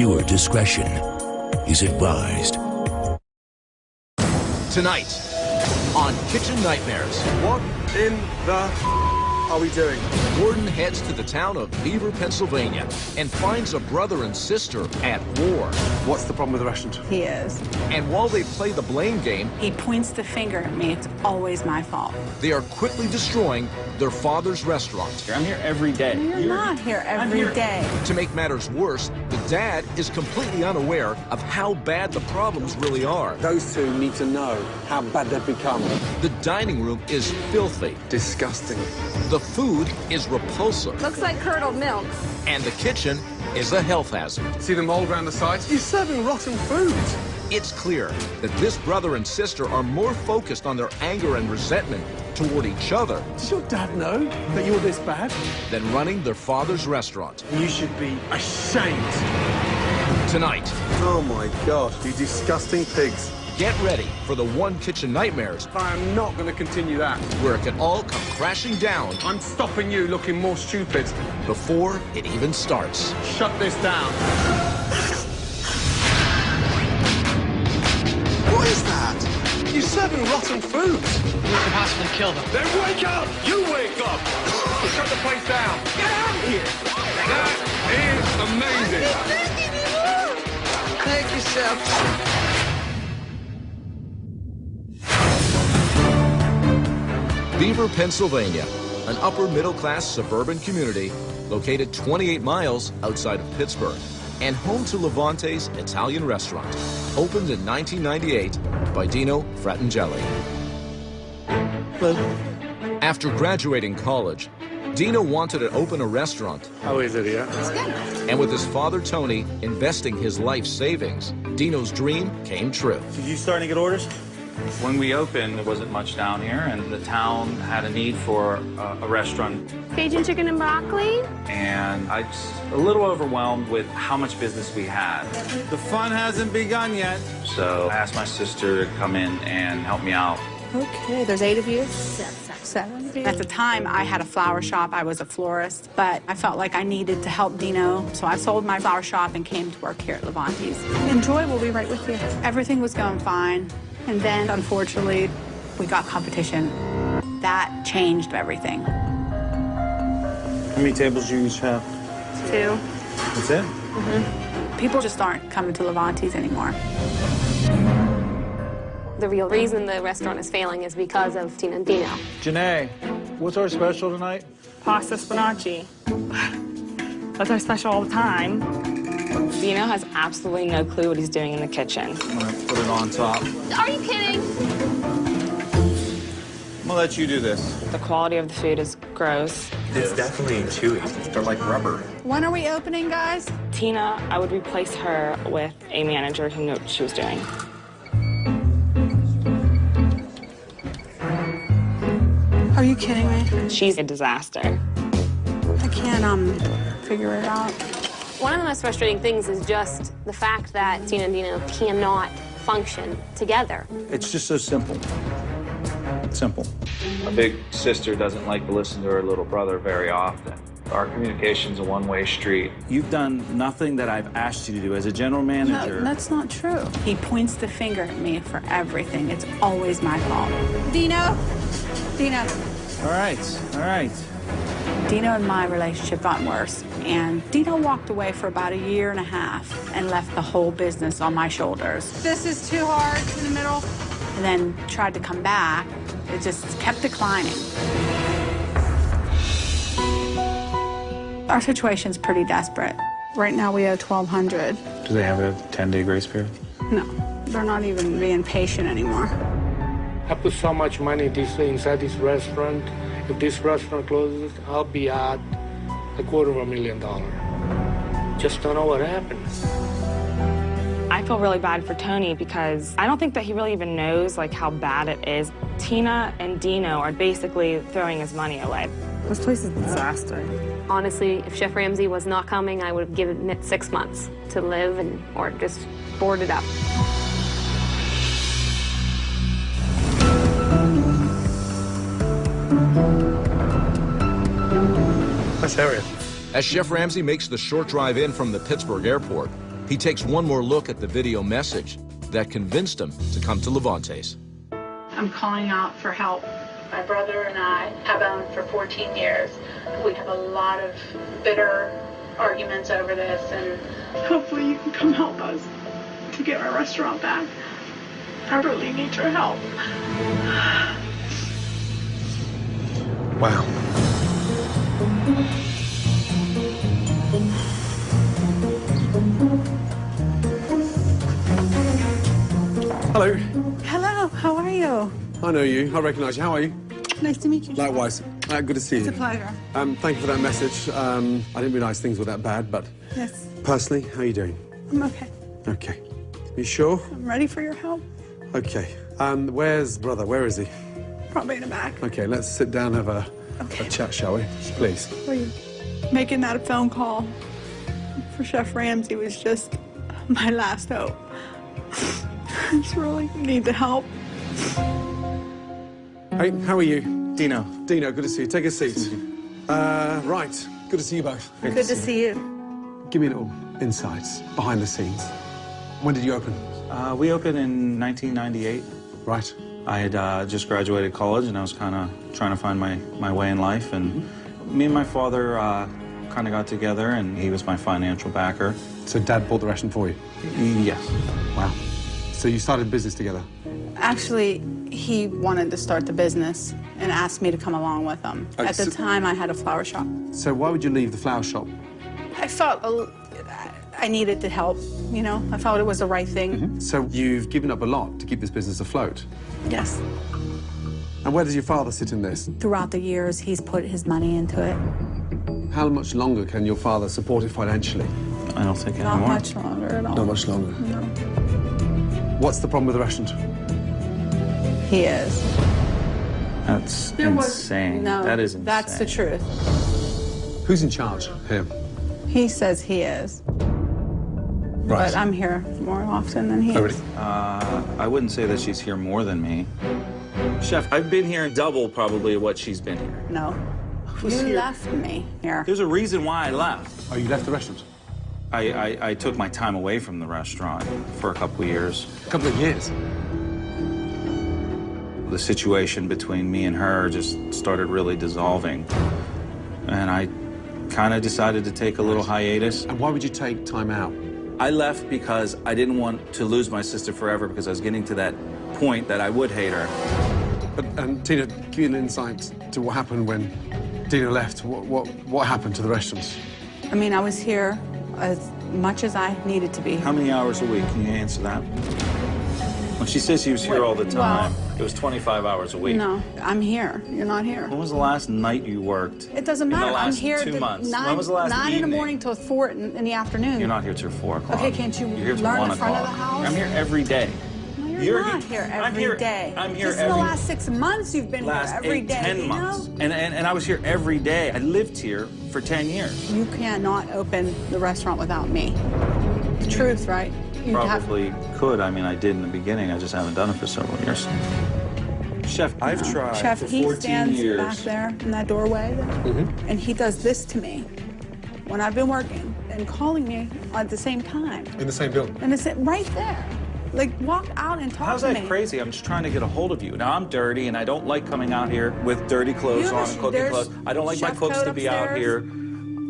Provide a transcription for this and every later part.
Viewer discretion is advised. Tonight on Kitchen Nightmares, What in the are we doing? Gordon heads to the town of Beaver, Pennsylvania, and finds a brother and sister at war. What's the problem with the restaurant? He is. And while they play the blame game, He points the finger at me. It's always my fault. they are quickly destroying their father's restaurant. I'm here every day. You're not here every day. To make matters worse, the dad is completely unaware of how bad the problems really are. Those two need to know how bad they've become. The dining room is filthy. Disgusting. The food is repulsive. Looks like curdled milk. And the kitchen is a health hazard. See the mold around the sides? You're serving rotten food. It's clear that this brother and sister are more focused on their anger and resentment toward each other Does your dad know that you're this bad? than running their father's restaurant. You should be ashamed. Tonight, Oh my God, you disgusting pigs. get ready for the One Kitchen Nightmares, I am not going to continue that. where it can all come crashing down I'm stopping you looking more stupid. before it even starts. Shut this down. What is that? You're serving rotten food. We could possibly kill them. Then wake up! You wake up! Shut the place down! Get out of here! That is amazing! Thank you, Chef. Beaver, Pennsylvania, an upper-middle-class suburban community located 28 miles outside of Pittsburgh and home to Levante's Italian restaurant, opened in 1998 by Dino Fratangeli. After graduating college, Dino wanted to open a restaurant, How is it here? and with his father Tony investing his life savings, Dino's dream came true. Did you starting to get orders? When we opened, there wasn't much down here, and the town had a need for a restaurant. Cajun chicken and broccoli. And I was a little overwhelmed with how much business we had. The fun hasn't begun yet. So I asked my sister to come in and help me out. Okay, there's 8 of you. 7. At the time, I had a flower shop. I was a florist, but I felt like I needed to help Dino, so I sold my flower shop and came to work here at Levante's. Enjoy, we'll be right with you. Everything was going fine, and then, unfortunately, we got competition. That changed everything. How many tables do you each have? 2. That's it? People just aren't coming to Levante's anymore. The real reason the restaurant is failing is because of Tina and Dino. Janae, what's our special tonight? Pasta spinaci. That's our special all the time. Dino has absolutely no clue what he's doing in the kitchen. I'm gonna put it on top. Are you kidding? I'm gonna let you do this. The quality of the food is gross. It's definitely chewy. They're like rubber. When are we opening, guys? Tina, I would replace her with a manager who knew what she was doing. Are you kidding me? She's a disaster. I can't, figure it out. One of the most frustrating things is just the fact that Tina and Dino cannot function together. It's just so simple. Simple. My big sister doesn't like to listen to her little brother very often. Our communication's a one-way street. You've done nothing that I've asked you to do as a general manager. No, that's not true. He points the finger at me for everything. It's always my fault. Dino? Dino. All right, all right. Dino and my relationship got worse, and Dino walked away for about 1.5 years and left the whole business on my shoulders. This is too hard in the middle. And then tried to come back. It just kept declining. Our situation's pretty desperate. Right now we owe $1,200. Do they have a 10-day grace period? No, they're not even being patient anymore. I put so much money inside this restaurant. If this restaurant closes, I'll be out $250,000. Just don't know what happened. I feel really bad for Tony because I don't think that he really even knows like how bad it is. Tina and Dino are basically throwing his money away. This place is a disaster. Honestly, if Chef Ramsay was not coming, I would have given it 6 months to live or just board it up. Nice area. As Chef Ramsay makes the short drive in from the Pittsburgh airport, He takes one more look at the video message that convinced him to come to Levante's. I'm calling out for help. My brother and I have owned for 14 years. We have a lot of bitter arguments over this, and hopefully you can come help us to get our restaurant back. I really need your help. Wow. Hello. Hello, how are you? I know you. I recognise you. How are you? Nice to meet you. Likewise. Good to see you. It's a pleasure. Thank you for that message. I didn't realise things were that bad, but Yes, personally, how are you doing? I'm okay. Okay. You sure? I'm ready for your help. Okay. Where's brother? Where is he? Probably in the back. Okay, let's sit down and have a chat, shall we? Please. Making that phone call for Chef Ramsay was just my last hope. I just really need the help. Hey, how are you? Dino. Dino, good to see you. Take a seat. Right. Good to see you both. Good to see you. Give me a little insights behind the scenes. When did you open? We opened in 1998. Right. I had just graduated college, and I was kind of trying to find my way in life. And me and my father kind of got together, and he was my financial backer. So Dad bought the restaurant for you? Yes. Wow. So you started business together? Actually, he wanted to start the business and asked me to come along with him. At the time, I had a flower shop. So why would you leave the flower shop? I felt I needed to help, you know? I felt it was the right thing. So you've given up a lot to keep this business afloat? Yes. And where does your father sit in this? Throughout the years, he's put his money into it. How much longer can your father support it financially? I don't think Not anymore. much longer at all. Not much longer. No. What's the problem with the restaurant? He is. That's insane. No, that is insane. that's the truth. Who's in charge here? He says he is. Right. But I'm here more often than he is. I wouldn't say that she's here more than me. Chef, I've been here double probably what she's been here. No. You left me here. There's a reason why I left. Oh, you left the restaurant? I took my time away from the restaurant for a couple of years. A couple of years? The situation between me and her just started really dissolving. And I kind of decided to take a little hiatus. And why would you take time out? I left because I didn't want to lose my sister forever, because I was getting to that point that I would hate her. But Tina, give me an insight to what happened when Dina left. What happened to the restaurant? I mean, I was here as much as I needed to be. How many hours a week? Can you answer that? When she says she was here all the time, it was 25 hours a week. No, I'm here. You're not here. When was the last night you worked? It doesn't matter. In the last I'm here 2 months. 9, When was the last 9 in the evening? morning till 4 in the afternoon. You're not here till 4 o'clock. Okay, can't you You're here till learn 1 the front of o'clock. the house? I'm here every day. No, you're not here I'm every day. I'm here Just in the last 6 months you've been here every 8, day. 10 you months. know? And I was here every day. I lived here for 10 years. You cannot open the restaurant without me. The truth, right? You Probably could. I mean, I did in the beginning. I just haven't done it for several years. Chef, I've tried Chef, for he 14 stands years. back there in that doorway, and he does this to me when I've been working and calling me at the same time. In the same building? And it's right there. Like, walk out and talk How's to that me. crazy? I'm just trying to get a hold of you. Now, I'm dirty, and I don't like coming out here with dirty clothes You on, have a- cooking there's clothes. I don't like my chef cooks coat to be out upstairs. here.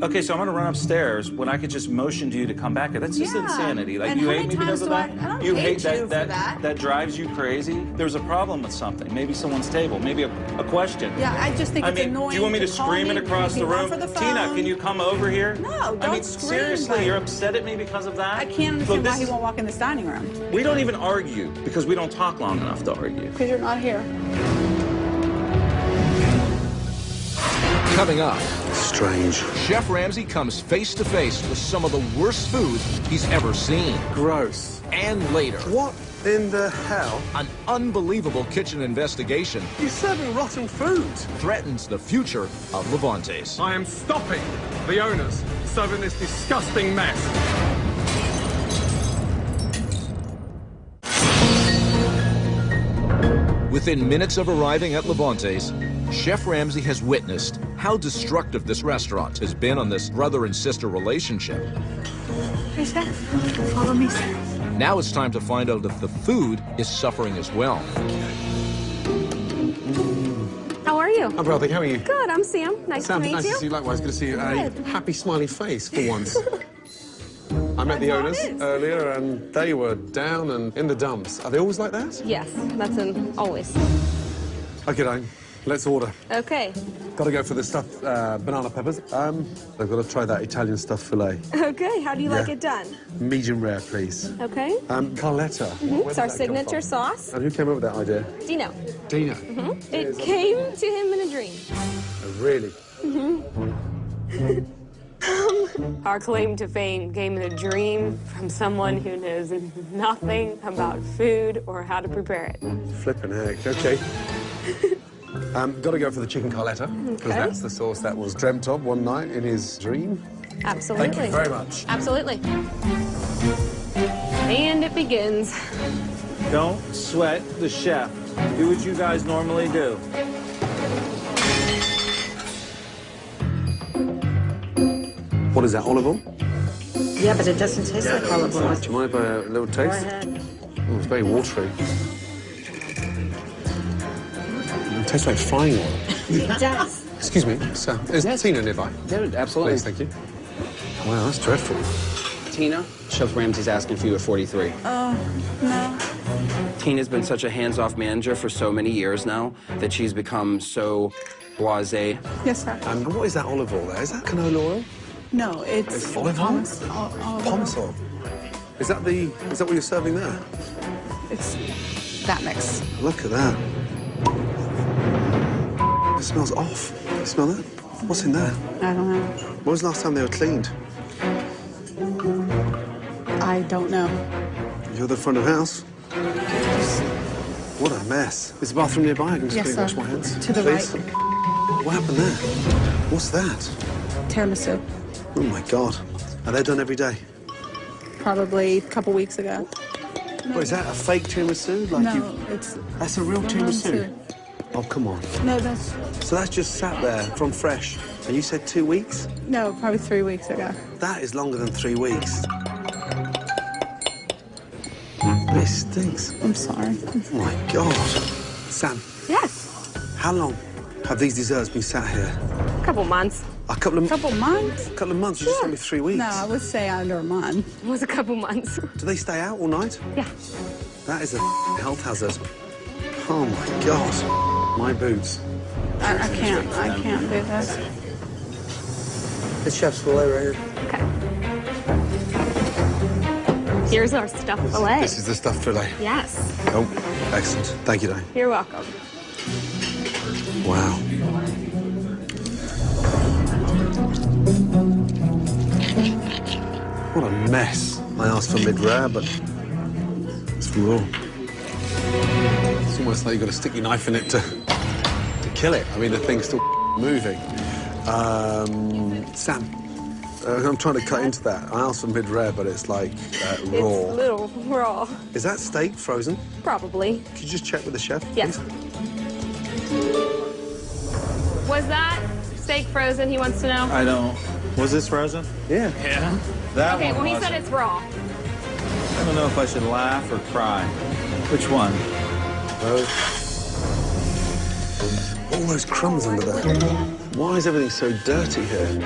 Okay, so I'm gonna run upstairs when I could just motion to you to come back here. That's just Yeah. insanity. Like, And you how hate many me because times of do that? I don't You hate hate you for that. That drives you crazy? There's a problem with something. Maybe someone's table. Maybe a question. Yeah, I just think I it's mean, annoying do you want me to call scream me, it across the make me run room? for the Tina, phone. can you come over here? No, I don't mean, scream, seriously, but- you're upset at me because of that? I can't Look, understand this why he is- won't walk in this dining room. We don't even argue because we don't talk long enough to argue. Because you're not here. Coming up, Strange. Chef Ramsay comes face to face with some of the worst food he's ever seen. Gross. And later, What in the hell? an unbelievable kitchen investigation You're serving rotten food. threatens the future of Levante's. I am stopping the owners serving this disgusting mess. Within minutes of arriving at Levante's, Chef Ramsay has witnessed how destructive this restaurant has been on this brother and sister relationship. Hey, Chef, follow me, sir. Now it's time to find out if the food is suffering as well. How are you? I'm well, how are you? Good, I'm Sam. Nice Sam, to meet nice you. to see you likewise. Good to see you. Good. A happy, smiley face for once. I met the owners earlier, and they were down and in the dumps. Are they always like that? Yes, that's always. Okay, Diane, let's order. Okay. Got to go for the stuffed banana peppers. I've got to try that Italian stuffed fillet. Okay, how do you like it done? Medium rare, please. Okay. Carletta. It's our signature sauce. And who came up with that idea? Dino. Dino. It came to him in a dream. Oh, really? Our claim to fame came in a dream from someone who knows nothing about food or how to prepare it. Flippin' heck, okay. Got to go for the chicken Carletta, because that's the sauce that was dreamt of one night in his dream. Absolutely. Thank you very much. Absolutely. And it begins. Don't sweat the chef. Do what you guys normally do. What is that, olive oil? Yeah, but it doesn't taste like olive oil. Do you mind if I have a little taste? Go ahead. Oh, it's very watery. It tastes like frying oil. It does. Excuse me, sir. Is Tina nearby? Yeah, absolutely. Please, thank you. Wow, that's dreadful. Tina, Chef Ramsay's asking for you at 43. Oh, no. Tina's been such a hands-off manager for so many years now that she's become so blasé. Yes, sir. And what is that olive oil there? Is that canola oil? No, it's olive oil? Pomace oil. Is that what you're serving there? It's that mix. Look at that. It smells off. You smell that? What's in there? I don't know. When was the last time they were cleaned? I don't know. You're the front of house? What a mess. Is the bathroom nearby? I can just Yes, quickly sir. wash my hands. To the please. right. What happened there? What's that? Tiramisu. Oh, my God. Are they done every day? Probably a couple weeks ago. What, is that a fake tiramisu? No, it's... That's a real tiramisu? Oh, come on. No, that's... So that's just sat there from fresh, and you said 2 weeks? No, probably 3 weeks ago. That is longer than 3 weeks. This stinks. I'm sorry. Oh, my God. Sam. Yes. How long have these desserts been sat here? A couple months. A couple of months? A couple of months? You just told me 3 weeks. No, I would say under a month. It was a couple months. Do they stay out all night? Yeah. That is a health hazard. Oh, my God. My boots. I can't do this. The chef's fillet right here. Okay. Here's our stuffed fillet. This is the stuffed fillet. Yes. Oh, excellent. Thank you, Diane. You're welcome. Wow. What a mess. I asked for mid-rare, but it's raw. It's almost like you've got to stick your knife in it to kill it. I mean, the thing's still moving. Sam, I'm trying to cut into that. I asked for mid-rare, but it's like raw. It's a little raw. Is that steak frozen? Probably. Could you just check with the chef, Yes. please? Was that steak frozen, he wants to know? I don't. Was this frozen? Yeah. Yeah. That Okay, one well, he wasn't. said it's raw. I don't know if I should laugh or cry. Which one? All those crumbs under there. Why is everything so dirty here?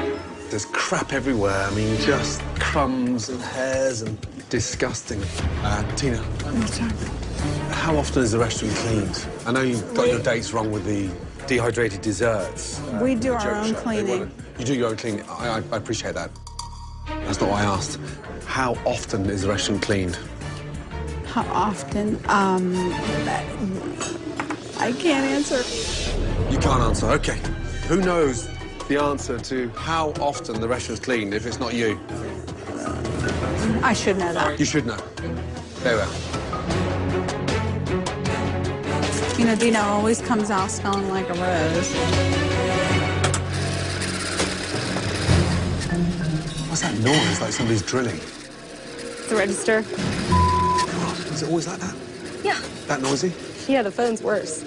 There's crap everywhere. I mean, just crumbs and hairs and disgusting. Tina, how often is the restaurant cleaned? I know you've got your dates wrong with the dehydrated desserts. We do the our joke own show. cleaning. You do your own cleaning. I appreciate that. That's not what I asked. How often is the restaurant cleaned? How often? I can't answer. You can't answer. Okay. Who knows the answer to how often the restaurant's cleaned if it's not you? I should know that. You should know. There we are. You know, Dino always comes out smelling like a rose. What's that noise? Like somebody's drilling. The register. God, is it always like that? Yeah. That noisy? Yeah, the phone's worse.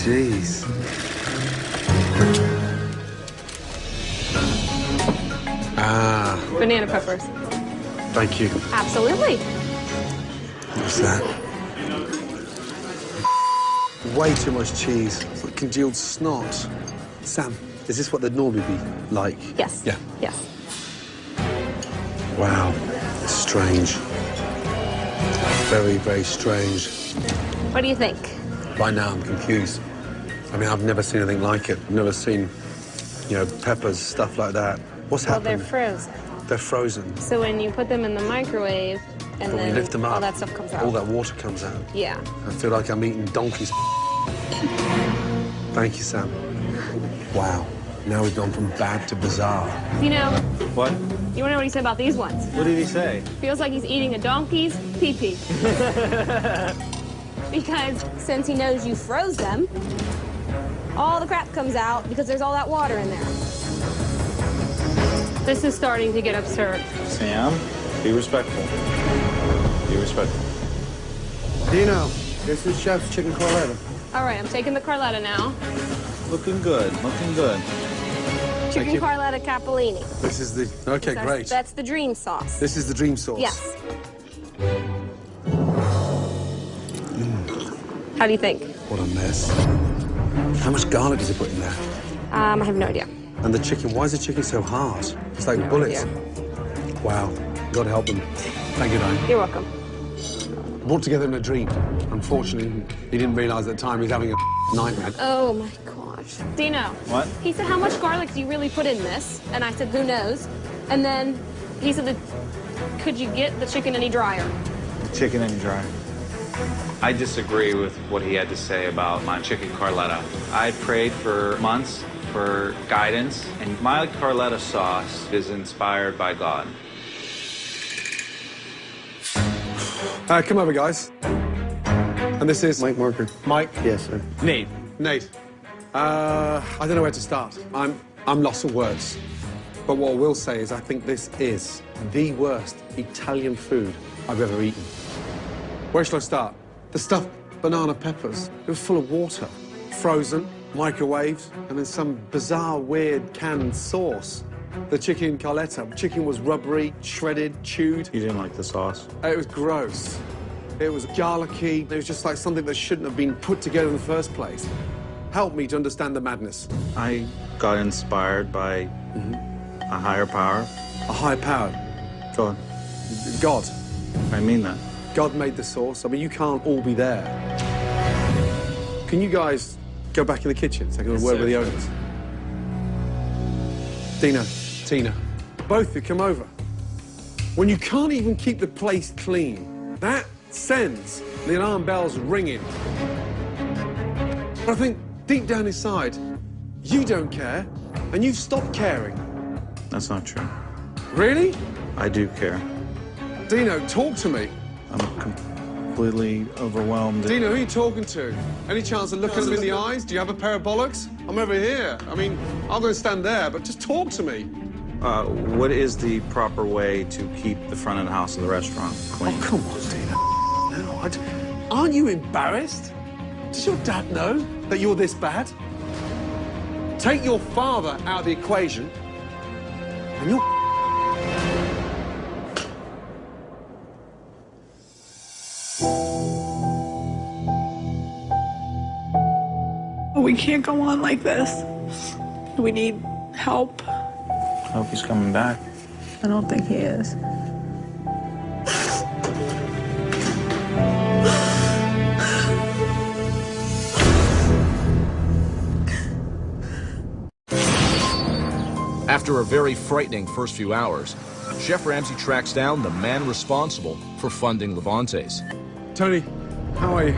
Jeez. Ah. Banana peppers. Thank you. Absolutely. What's that? Way too much cheese. It's like congealed snot. Sam, is this what they'd normally be like? Yes. Yeah. Yes. Wow. It's strange. Very, very strange. What do you think? Right now, I'm confused. I mean, I've never seen anything like it. I've never seen, you know, peppers, stuff like that. What's happened? They're frozen. They're frozen. So when you put them in the microwave, and But when then you lift them up, all that stuff comes out. all that water comes out. Yeah. I feel like I'm eating donkey's. Thank you, Sam. Wow. Now we've gone from bad to bizarre. You know, What? you wanna know what he said about these ones? What did he say? Feels like he's eating a donkey's pee-pee. Because since he knows you froze them, all the crap comes out because there's all that water in there. This is starting to get absurd. Sam, be respectful. Be respectful. Dino, this is Chef's Chicken Carletta. All right, I'm taking the Carletta now. Looking good, looking good. Chicken you. Carletta Capellini. This is the... Okay, great. That's the dream sauce. This is the dream sauce. Yes. How do you think? What a mess. How much garlic does he put in there? I have no idea. And the chicken, why is the chicken so hard? It's like No bullets. idea. Wow. God help them. Thank you, Diane. You're welcome. Brought together in a dream. Unfortunately, he didn't realize at the time he was having a nightmare. Oh my gosh. Dino. What? He said, how much garlic do you really put in this? And I said, who knows? And then he said, could you get the chicken any drier? Chicken any dry. I disagree with what he had to say about my chicken Carletta. I prayed for months for guidance, and my Carletta sauce is inspired by God. Come over, guys. And this is... Mike Marker. Mike? Yes, sir. Nate. Nate. I don't know where to start. I'm lost for words. But what I will say is I think this is the worst Italian food I've ever eaten. Where shall I start? The stuffed banana peppers. It was full of water. Frozen, microwaved, and then some bizarre, weird canned sauce. The chicken Carletta. Chicken was rubbery, shredded, chewed. You didn't like the sauce? It was gross. It was garlicky. It was just like something that shouldn't have been put together in the first place. Help me to understand the madness. I got inspired by a higher power. A higher power? God. God. I mean that. God made the sauce. I mean, you can't all be there. Can you guys go back in the kitchen so I can have a word with the owners? Dino, Tina, both of you come over. When you can't even keep the place clean, that sends the alarm bells ringing. But I think deep down inside, you don't care, and you've stopped caring. That's not true. Really? I do care. Dino, talk to me. I'm completely overwhelmed. Dino, who are you talking to? Any chance of looking him in the eyes? Do you have a pair of bollocks? I'm over here. I mean, I'm going to stand there, but just talk to me. What is the proper way to keep the front of the house of the restaurant clean? Oh, come on, Dino. No, aren't you embarrassed? Does your dad know that you're this bad? Take your father out of the equation, and you're... We can't go on like this. We need help. I hope he's coming back. I don't think he is. After a very frightening first few hours, Chef Ramsay tracks down the man responsible for funding Levante's. Tony, how are you?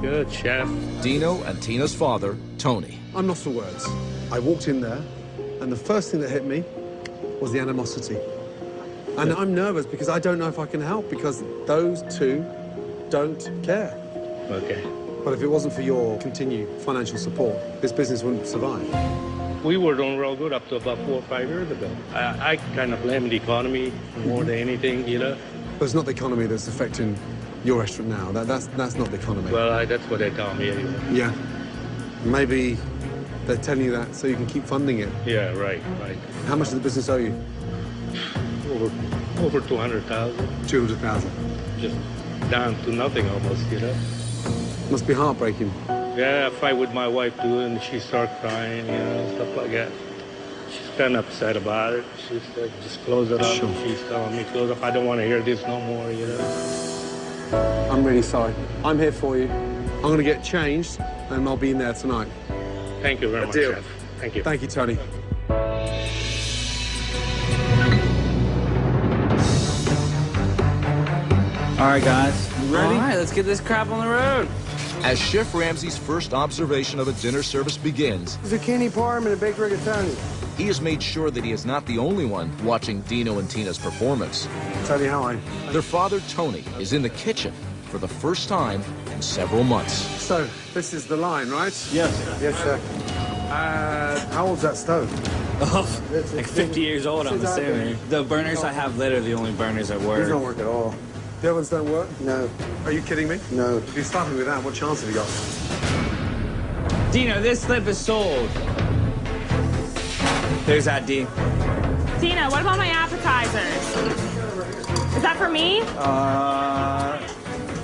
Good, Chef. Dino and Tina's father, Tony. I'm lost for words. I walked in there, and the first thing that hit me was the animosity. And I'm nervous because I don't know if I can help because those two don't care. Okay. But if it wasn't for your continued financial support, this business wouldn't survive. We were doing real good up to about 4 or 5 years ago. I kind of blame the economy more than anything, you know? But it's not the economy that's affecting your restaurant now. That's not the economy. Well, that's what they tell me anyway. Yeah. Maybe they're telling you that so you can keep funding it. Yeah, right. How much does the business owe you? Over Over 200,000. 200,000. Just down to nothing almost, you know. Must be heartbreaking. Yeah, I fight with my wife too, and she starts crying, you know, stuff like that. She's kind of upset about it. She's like, just close it up. Sure. She's telling me, close up. I don't want to hear this no more, you know. I'm really sorry. I'm here for you. I'm going to get changed, and I'll be in there tonight. Thank you very much, deal. Chef. Thank you. Thank you, Tony. All right, guys. You ready? All right, let's get this crap on the road. As Chef Ramsay's first observation of a dinner service begins, Zucchini parm and a baked rigatoni. he has made sure that he is not the only one watching Dino and Tina's performance. Tony, how are you? Their father, Tony, is in the kitchen for the first time in several months. So, this is the line, right? Yes. Yes, sir. How old's that stove? Oh, like 50 years old, I'm assuming. The burners I have lit are the only burners that work. These don't work at all. The ovens don't work? No. Are you kidding me? No. If you're starting with that, what chance have you got? Dino, this slip is sold. There's that, D. Tina, what about my appetizers? Is that for me?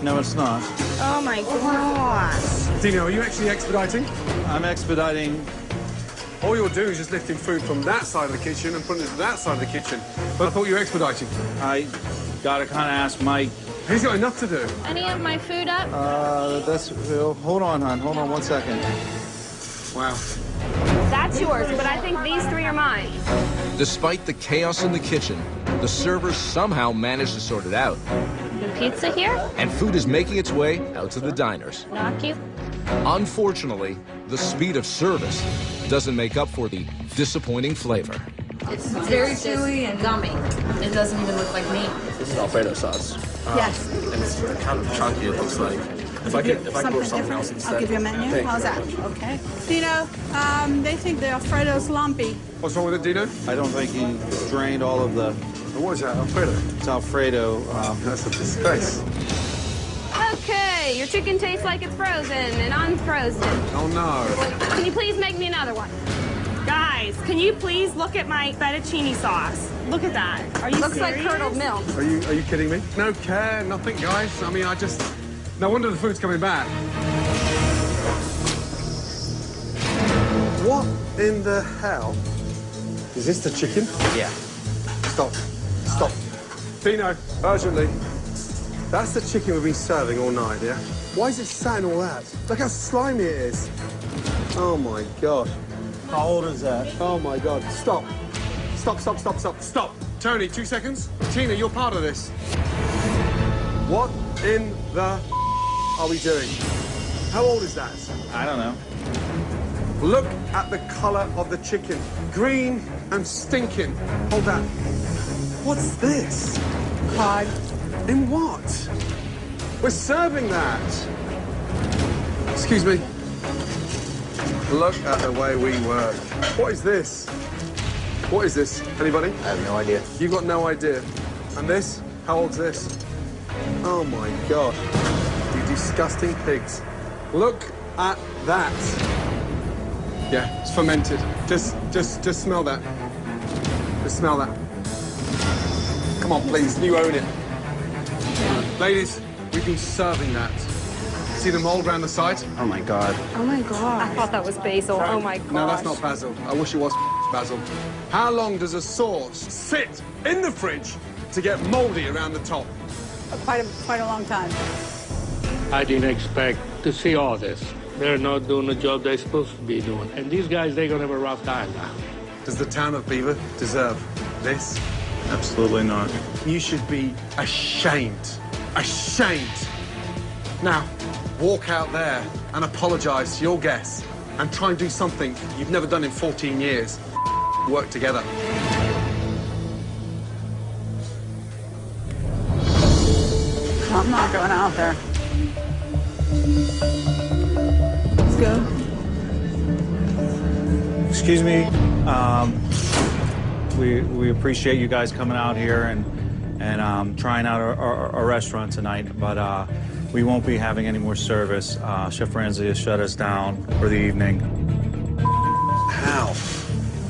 No, it's not. Oh my gosh. Dino, are you actually expediting? I'm expediting. All you're doing is just lifting food from that side of the kitchen and putting it to that side of the kitchen. But I thought you were expediting. I gotta kind of ask Mike. He's got enough to do. Any of my food up? Hold on, hon. Hold on 1 second. Wow. That's yours, but I think these three are mine. Despite the chaos in the kitchen, the servers somehow managed to sort it out. Pizza here? And food is making its way out to the diners. Knock you. Unfortunately, the speed of service doesn't make up for the disappointing flavor. It's very chewy and gummy. It doesn't even look like meat. This is Alfredo sauce. Yes. And it's kind of chunky, it looks like. If I could pour something else instead. I'll give you a menu. Thank How's that? Okay. Dino, they think the Alfredo's lumpy. What's wrong with it, Dino? I don't think he drained all of the. What is that, Alfredo? It's Alfredo. That's a disgrace. Okay, your chicken tastes like it's frozen and unfrozen. Oh, no. Can you please make me another one? Guys, can you please look at my fettuccine sauce? Look at that. Are you Looks serious? like curdled milk. Are you kidding me? No care, nothing, guys. I mean, no wonder the food's coming back. What in the hell? Is this the chicken? Yeah. Stop. Stop. Dino, urgently. That's the chicken we've been serving all night, yeah? Why is it sat in all that? Look how slimy it is. Oh, my God. How old is that? Oh, my God. Stop. Stop, stop, stop, stop, stop. Tony, 2 seconds. Tina, you're part of this. What in the are we doing? How old is that? I don't know. Look at the color of the chicken. Green and stinking. Hold that. What's this? Cod. In what? We're serving that. Excuse me. Look at the way we work. What is this? What is this? Anybody? I have no idea. You've got no idea. And this? How old's this? Oh my God. You disgusting pigs. Look at that. Yeah, it's fermented. Just smell that. Just smell that. Come on, please, you own it. Ladies, we've been serving that. See the mold around the side? Oh my God. Oh my God. I thought that was basil. Oh my God. No, that's not basil. I wish it was basil. How long does a sauce sit in the fridge to get moldy around the top? Quite a long time. I didn't expect to see all this. They're not doing the job they're supposed to be doing. And these guys, they're going to have a rough time now. Does the town of Beaver deserve this? Absolutely not. You should be ashamed. Ashamed. Now, walk out there and apologize to your guests and try and do something you've never done in 14 years. Work together. I'm not going out there. Let's go. Excuse me. We appreciate you guys coming out here and trying out our restaurant tonight, but we won't be having any more service. Chef Ramsay has shut us down for the evening. How?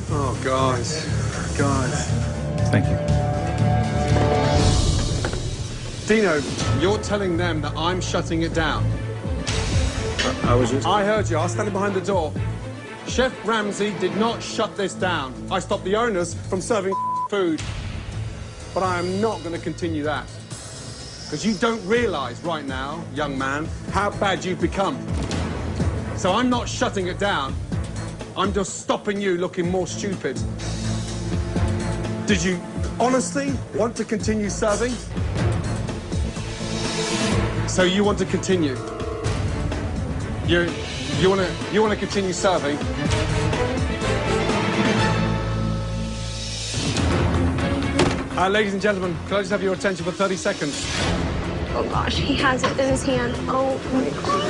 Oh, guys. Guys. Thank you. Dino, you're telling them that I'm shutting it down. I heard you. I was standing behind the door. Chef Ramsay did not shut this down. I stopped the owners from serving food. But I am not going to continue that. Because you don't realise right now, young man, how bad you've become. So I'm not shutting it down. I'm just stopping you looking more stupid. Did you honestly want to continue serving? So you want to continue? You want to continue serving? Ladies and gentlemen, can I just have your attention for 30 seconds? Oh gosh, he has it in his hand. Oh my God.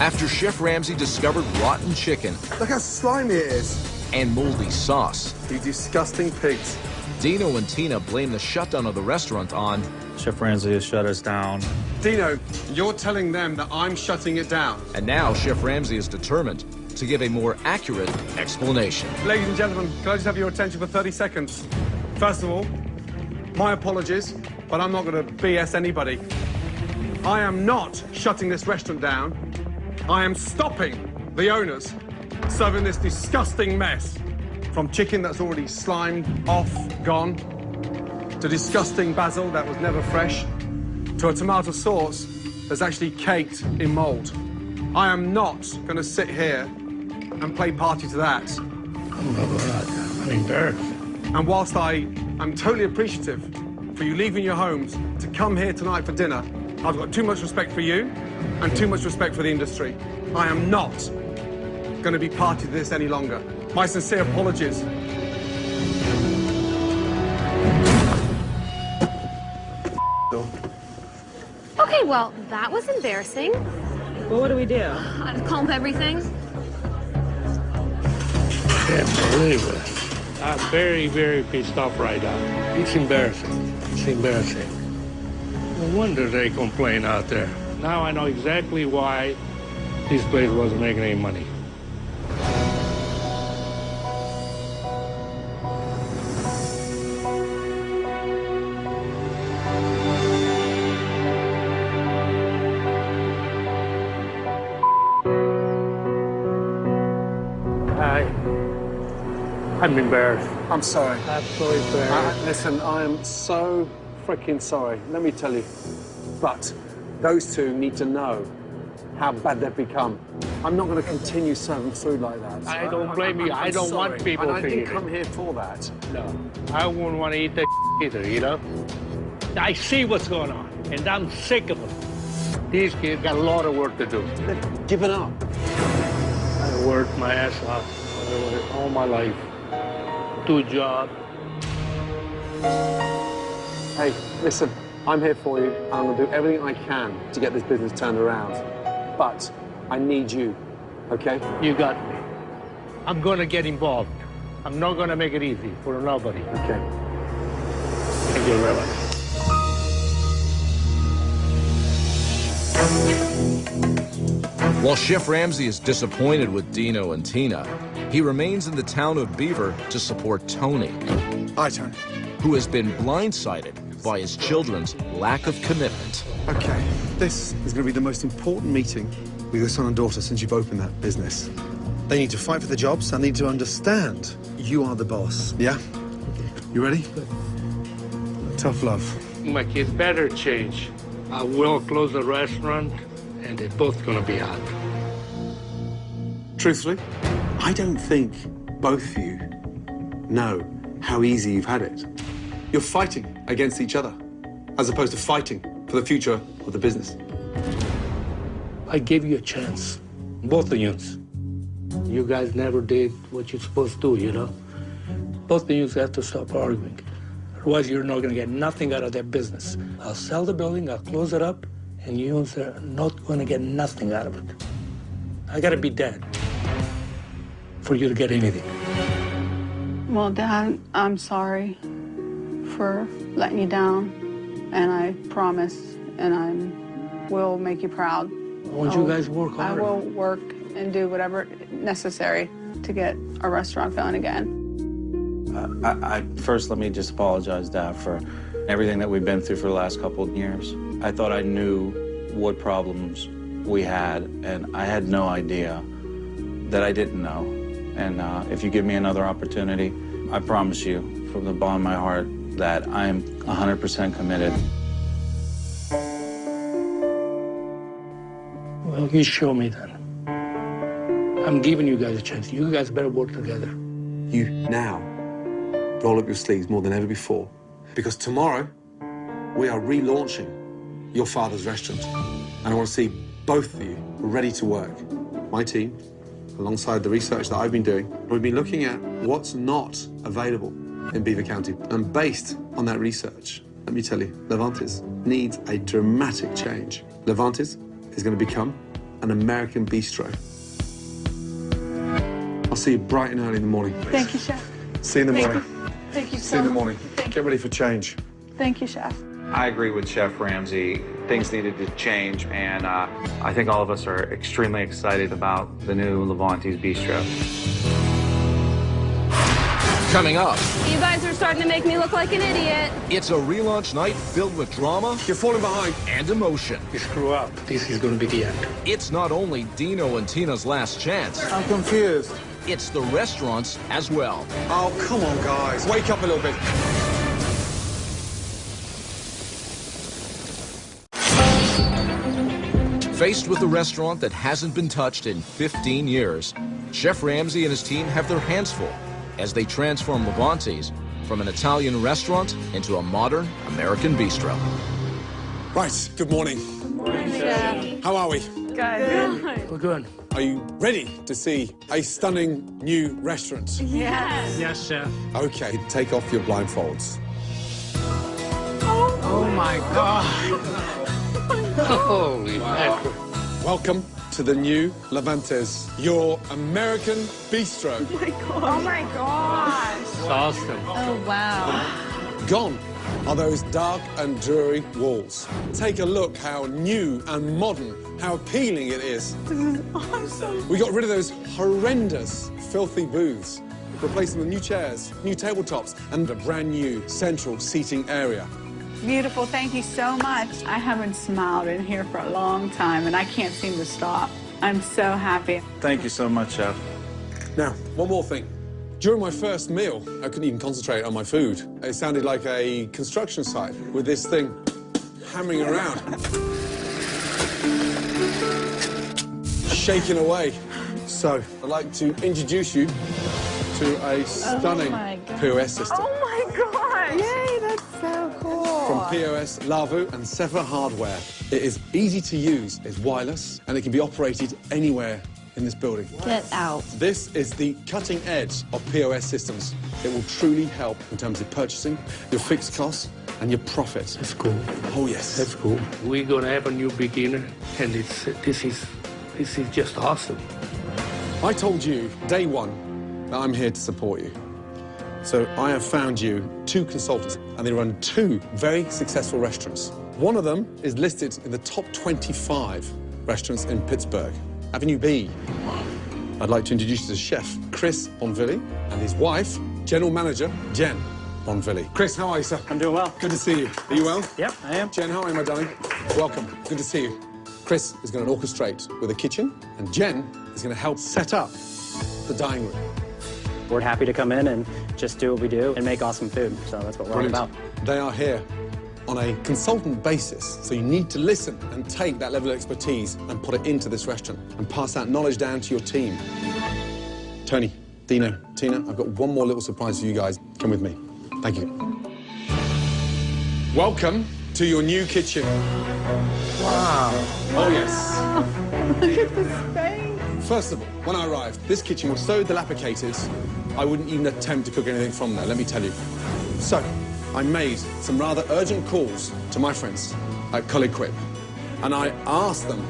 After Chef Ramsay discovered rotten chicken... Look how slimy it is. ...and moldy sauce... You disgusting pigs. Dino and Tina blame the shutdown of the restaurant on... Chef Ramsay has shut us down. Dino, you're telling them that I'm shutting it down. And now Chef Ramsay is determined to give a more accurate explanation. Ladies and gentlemen, can I just have your attention for 30 seconds? First of all, my apologies, but I'm not going to BS anybody. I am not shutting this restaurant down. I am stopping the owners serving this disgusting mess. From chicken that's already slimed, off, gone, to disgusting basil that was never fresh, to a tomato sauce that's actually caked in mold. I am not going to sit here and play party to that. Oh my God, I'm embarrassed. And whilst I'm totally appreciative for you leaving your homes to come here tonight for dinner, I've got too much respect for you and too much respect for the industry. I am not going to be party to this any longer. My sincere apologies. Okay, well, that was embarrassing. Well, what do we do? Comb everything. Can't believe it. I'm very, very pissed off right now. It's embarrassing. It's embarrassing. No wonder they complain out there. Now I know exactly why this place wasn't making any money. I'm embarrassed. I'm sorry. Absolutely embarrassed. Listen, I am so freaking sorry. Let me tell you. But those two need to know how bad they've become. I'm not going to continue serving food like that. I don't blame you. I don't want people and to I eat didn't it. come here for that. No, I wouldn't want to eat that either, you know? I see what's going on, and I'm sick of them. These kids got a lot of work to do. They're giving up. I worked my ass off all my life. 2 jobs. Hey, listen, I'm here for you, and I'm going to do everything I can to get this business turned around. But I need you, okay? You got me. I'm going to get involved. I'm not going to make it easy for nobody. Okay. Thank you very much. While Chef Ramsay is disappointed with Dino and Tina, he remains in the town of Beaver to support Tony. Hi, Tony. Who has been blindsided by his children's lack of commitment. Okay, this is going to be the most important meeting with your son and daughter since you've opened that business. They need to fight for the jobs and need to understand you are the boss. Yeah? You ready? Tough love. My kids better change. I will close the restaurant, and they're both going to be out. Truthfully, I don't think both of you know how easy you've had it. You're fighting against each other, as opposed to fighting for the future of the business. I gave you a chance, both of you. You guys never did what you're supposed to do, you know? Both of you have to stop arguing. Otherwise, you're not going to get nothing out of that business. I'll sell the building, I'll close it up, and you are not going to get nothing out of it. I got to be dead for you to get anything. Well, Dad, I'm sorry for letting you down, and I promise, and I will make you proud. I want you guys to work I harder. will work and do whatever necessary to get our restaurant going again. First, let me just apologize, Dad, for everything that we've been through for the last couple of years. I thought I knew what problems we had, and I had no idea that I didn't know. And if you give me another opportunity, I promise you, from the bottom of my heart, that I am 100% committed. Well, you show me then. I'm giving you guys a chance. You guys better work together. You now roll up your sleeves more than ever before, because tomorrow we are relaunching your father's restaurant, and I want to see both of you ready to work. My team, alongside the research that I've been doing, we've been looking at what's not available in Beaver County, and based on that research, let me tell you, Levantes needs a dramatic change. Levantes is going to become an American bistro. I'll see you bright and early in the morning. Thank you, Chef. See you in the morning. Thank you See you in the morning. Get ready for change. Thank you, Chef. I agree with Chef Ramsay. Things needed to change, and I think all of us are extremely excited about the new Levantes Bistro. Coming up, You guys are starting to make me look like an idiot. it's a relaunch night filled with drama. You're falling behind. And emotion. You screw up, this is going to be the end. It's not only Dino and Tina's last chance. I'm confused. It's the restaurants as well. Oh, come on, guys. Wake up a little bit. Faced with a restaurant that hasn't been touched in 15 years, Chef Ramsay and his team have their hands full as they transform Levantes from an Italian restaurant into a modern American bistro. Right, good morning. Good morning, Chef. How are we? Good. We're good. Are you ready to see a stunning new restaurant? Yes. Yes, Chef. Okay, take off your blindfolds. Oh, my God. Holy mackerel. Welcome to the new Levantes, your American bistro. Oh my gosh. It's awesome. Oh, wow. Gone are those dark and dreary walls. Take a look how new and modern, how appealing it is. This is awesome. We got rid of those horrendous, filthy booths, replaced them with new chairs, new tabletops, and a brand new central seating area. Beautiful. Thank you so much. I haven't smiled in here for a long time, and I can't seem to stop. I'm so happy. Thank you so much, Chef. Now, one more thing. During my first meal, I couldn't even concentrate on my food. It sounded like a construction site with this thing hammering around, shaking away. So, I'd like to introduce you to a stunning POS system. Oh my gosh. Yay, that's so cool. From POS, Lavu, and Sever Hardware. It is easy to use, it's wireless, and it can be operated anywhere in this building. Get out. This is the cutting edge of POS systems. It will truly help in terms of purchasing, your fixed costs, and your profit. That's cool. Oh, yes. That's cool. We're going to have a new beginner, and this is just awesome. I told you, day one, that I'm here to support you. So I have found you 2 consultants, and they run 2 very successful restaurants. One of them is listed in the top 25 restaurants in Pittsburgh, Avenue B. I'd like to introduce you to Chef Chris Bonvilli and his wife, General Manager Jen Bonvilli. Chris, how are you, sir? I'm doing well. Good to see you. Are you well? Yep, I am. Jen, how are you, my darling? Welcome. Good to see you. Chris is going to orchestrate with the kitchen, and Jen is going to help set up the dining room. We're happy to come in and just do what we do and make awesome food. So that's what we're all about. They are here on a consultant basis, so you need to listen and take that level of expertise and put it into this restaurant and pass that knowledge down to your team. Tony, Dino, Tina, I've got one more little surprise for you guys. Come with me. Thank you. Welcome to your new kitchen. Wow. Oh, yes. Look at the space. First of all, when I arrived, this kitchen was so dilapidated, I wouldn't even attempt to cook anything from there, let me tell you. So, I made some rather urgent calls to my friends at Cull-Equip, and I asked them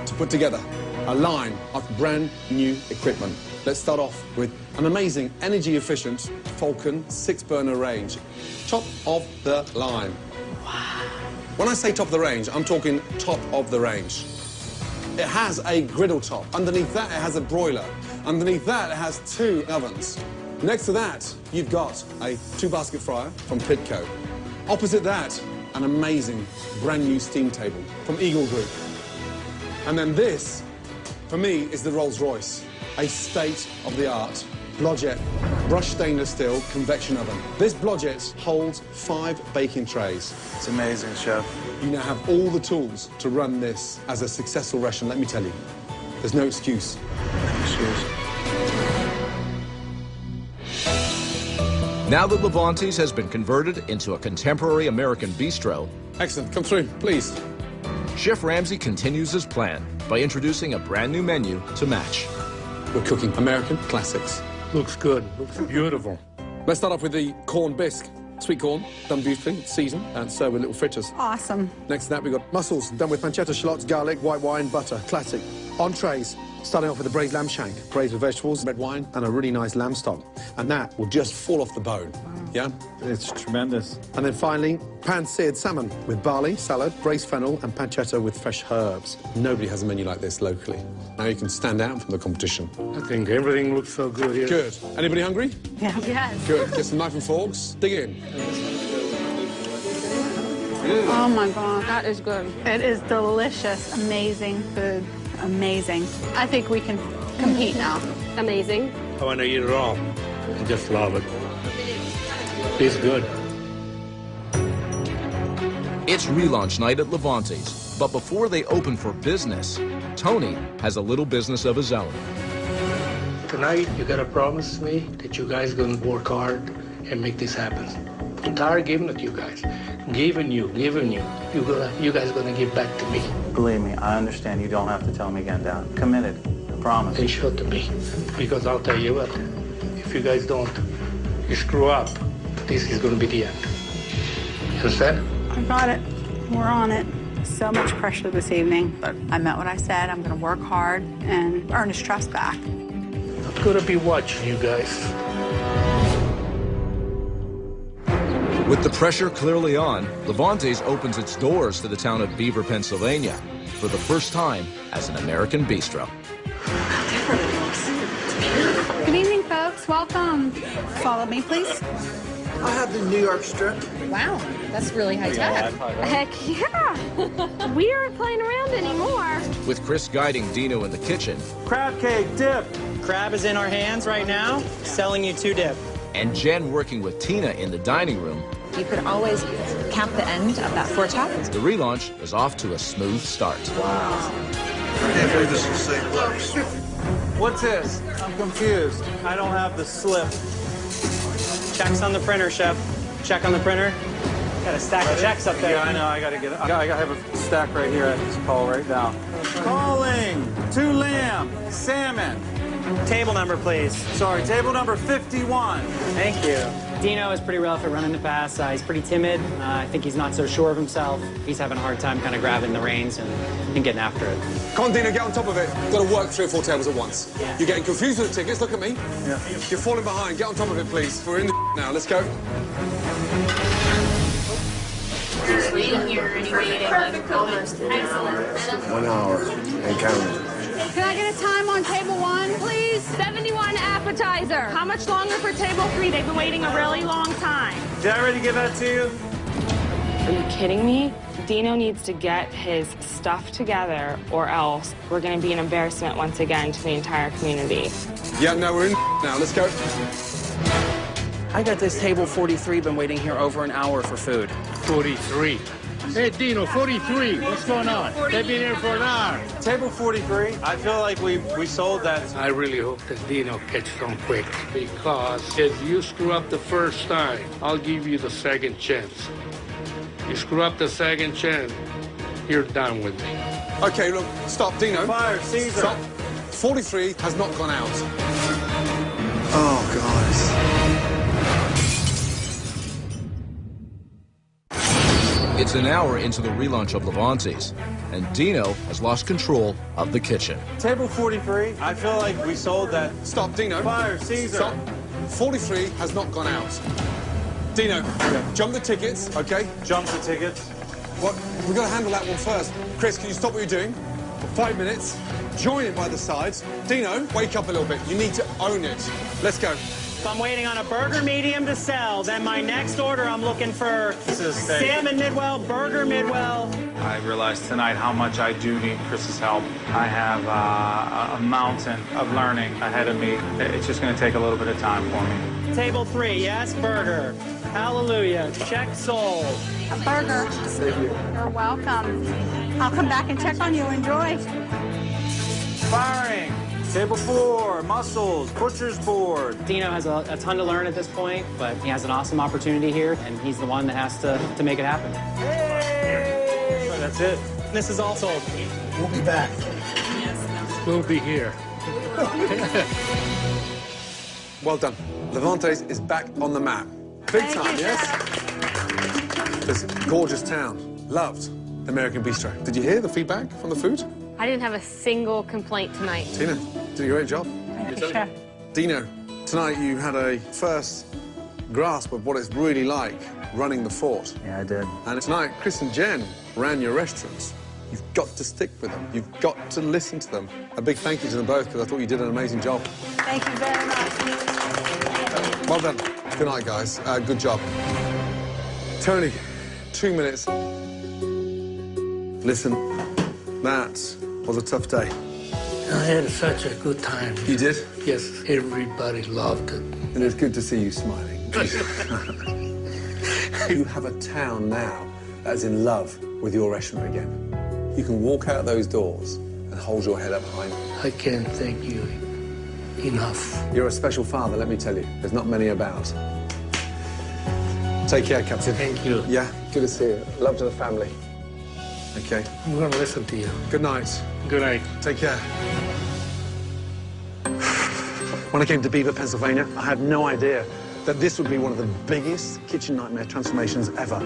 to put together a line of brand new equipment. Let's start off with an amazing, energy-efficient Falcon 6-burner range. Top of the line. Wow. When I say top of the range, I'm talking top of the range. It has a griddle top. Underneath that, it has a broiler. Underneath that, it has 2 ovens. Next to that, you've got a 2-basket fryer from Pitco. Opposite that, an amazing brand new steam table from Eagle Group. And then this, for me, is the Rolls-Royce, a state-of-the-art Blodgett brushed stainless steel convection oven. This Blodgett holds 5 baking trays. It's amazing, Chef. You now have all the tools to run this as a successful restaurant, let me tell you. There's no excuse. Now that Levante's has been converted into a contemporary American bistro, excellent, come through, please. Chef Ramsay continues his plan by introducing a brand new menu to match. We're cooking American classics. Looks good, looks beautiful. Let's start off with the corn bisque. Sweet corn, done beautifully, seasoned, and served with little fritters. Awesome. Next to that, we've got mussels, done with pancetta, shallots, garlic, white wine, butter. Classic. Entrees, starting off with a braised lamb shank, braised with vegetables, red wine, and a really nice lamb stock. And that will just fall off the bone. Yeah? It's tremendous. And then finally, pan-seared salmon with barley, salad, braised fennel, and pancetta with fresh herbs. Nobody has a menu like this locally. Now you can stand out from the competition. I think everything looks so good here. Good. Anybody hungry? Yeah. Yes. Good. Get some knife and forks. Dig in. Oh my God. That is good. It is delicious. Amazing food. Amazing. I think we can compete now. Amazing. I want to eat it all. I just love it. It's good. It's relaunch night at Levante's, but before they open for business, Tony has a little business of his own. Tonight, you gotta promise me that you guys gonna work hard and make this happen. I'm tired of giving it to you guys. Giving you. You guys gonna give back to me. Believe me, I understand. You don't have to tell me again, Dad. Committed. I promise. They show to me. Because I'll tell you what, if you guys don't, you screw up, this is gonna be the end. You understand? I got it. We're on it. So much pressure this evening, but I meant what I said. I'm gonna work hard and earn his trust back. I'm gonna be watching you guys. With the pressure clearly on, Levante's opens its doors to the town of Beaver, Pennsylvania, for the first time as an American bistro. Good evening, folks. Welcome. Follow me, please. I have the New York strip. Wow, that's really high tech. Heck yeah. We aren't playing around anymore. With Chris guiding Dino in the kitchen. Crab cake, dip. Crab is in our hands right now, selling you 2 dip. And Jen working with Tina in the dining room. You could always count the end of that 4-top. The relaunch is off to a smooth start. Wow. I can't believe this is the same place. What's this? I'm confused. I don't have the slip. Checks on the printer, Chef. Check on the printer. Got a stack of checks up there. Yeah, I know. I gotta get it. I gotta have a stack right here. I just call right now. Calling 2 lamb, salmon. Table number, please. Sorry, table number 51. Thank you. Dino is pretty rough at running the pass. He's pretty timid. I think he's not so sure of himself. He's having a hard time kind of grabbing the reins and getting after it. Come on, Dino, get on top of it. Got to work 3 or 4 tables at once. Yeah. You're getting confused with the tickets. Look at me. Yeah. You're falling behind. Get on top of it, please. We're in the now. Let's go. Just waiting here and waiting. Perfect. Almost. Excellent. 1 hour and counting. Can I get a time on table 1, please? 71 appetizer. How much longer for table 3? They've been waiting a really long time. Did I already give that to you? Are you kidding me? Dino needs to get his stuff together or else we're going to be an embarrassment once again to the entire community. Yeah, no, we're in now. Let's go. I got this table 43, been waiting here over an hour for food. 43. Hey, Dino, 43. What's going on? They've been here for an hour. Table 43. I feel like we sold that. I really hope that Dino catches on quick, because if you screw up the first time, I'll give you the second chance. You screw up the second chance, you're done with me. Okay, look, stop, Dino. Fire, Caesar. Stop. 43 has not gone out. Oh, guys. It's an hour into the relaunch of Levante's, and Dino has lost control of the kitchen. Table 43, I feel like we sold that. Stop, Dino. Fire, Caesar. Stop. 43 has not gone out. Dino, jump the tickets, okay? Jump the tickets. What? We've got to handle that one first. Chris, can you stop what you're doing for 5 minutes? join it by the sides. Dino, wake up a little bit. You need to own it. Let's go. If I'm waiting on a burger medium to sell, then my next order I'm looking for salmon Midwell, burger Midwell. I realized tonight how much I do need Chris's help. I have a mountain of learning ahead of me. It's just going to take a little bit of time for me. Table 3, yes, burger. Hallelujah, check sold. A burger. You're welcome. I'll come back and check on you. Enjoy. Firing. Table 4, mussels, butcher's board. Dino has a ton to learn at this point, but he has an awesome opportunity here, and he's the one that has to make it happen. Hey! That's it. This is all sold. We'll be back. We'll be here. Well done. Levante's is back on the map. Big time, yes? This gorgeous town. Loved American Bistro. Did you hear the feedback from the food? I didn't have a single complaint tonight. Tina, did a great job. Thank you, Chef. Dino, tonight you had a first grasp of what it's really like running the fort. Yeah, I did. And tonight, Chris and Jen ran your restaurants. You've got to stick with them. You've got to listen to them. A big thank you to them both, because I thought you did an amazing job. Thank you very much. Well done. Good night, guys. Good job. Tony, 2 minutes. Listen, that was a tough day. I had such a good time. You did? Yes, everybody loved it. And it's good to see you smiling. You have a town now that is in love with your restaurant again. You can walk out those doors and hold your head up high. I can't thank you enough. You're a special father, let me tell you. There's not many about. Take care, Captain. Thank you. Yeah, good to see you. Love to the family. Okay. I'm going to listen to you. Good night. Good night. Take care. When I came to Beaver, Pennsylvania, I had no idea that this would be one of the biggest kitchen nightmare transformations ever.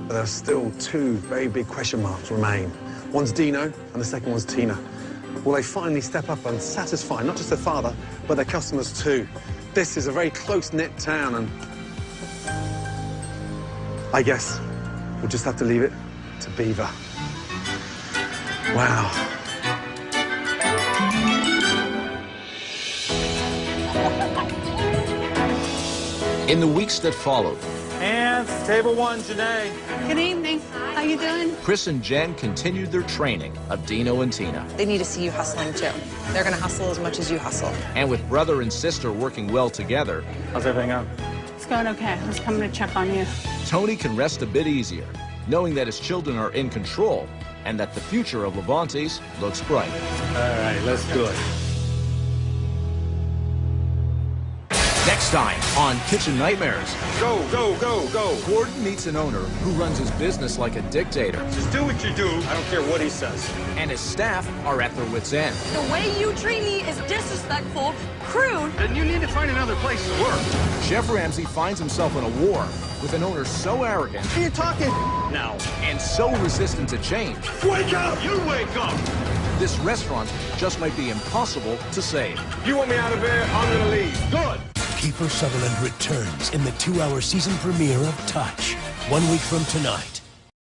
But there are still 2 very big question marks remain. One's Dino, and the second one's Tina. Will they finally step up and satisfy not just their father, but their customers too? This is a very close-knit town, and I guess we'll just have to leave it to Beaver. Wow. In the weeks that followed, And table 1, Janae. Good evening. How you doing? Chris and Jen continued their training of Dino and Tina. They need to see you hustling, too. They're going to hustle as much as you hustle. And with brother and sister working well together, How's everything going? It's going okay. I was coming to check on you. Tony can rest a bit easier, knowing that his children are in control and that the future of Levante's looks bright. All right, let's do it. Next time on Kitchen Nightmares. Go, go, go, go. Gordon meets an owner who runs his business like a dictator. Just do what you do. I don't care what he says. And his staff are at their wits' end. The way you treat me is disrespectful, crude. Then you need to find another place to work. Chef Ramsay finds himself in a war with an owner so arrogant. Who are you talking? Now. And so resistant to change. Wake up! You wake up! This restaurant just might be impossible to save. You want me out of here? I'm gonna leave. Good. Kiefer Sutherland returns in the 2-hour season premiere of Touch, 1 week from tonight.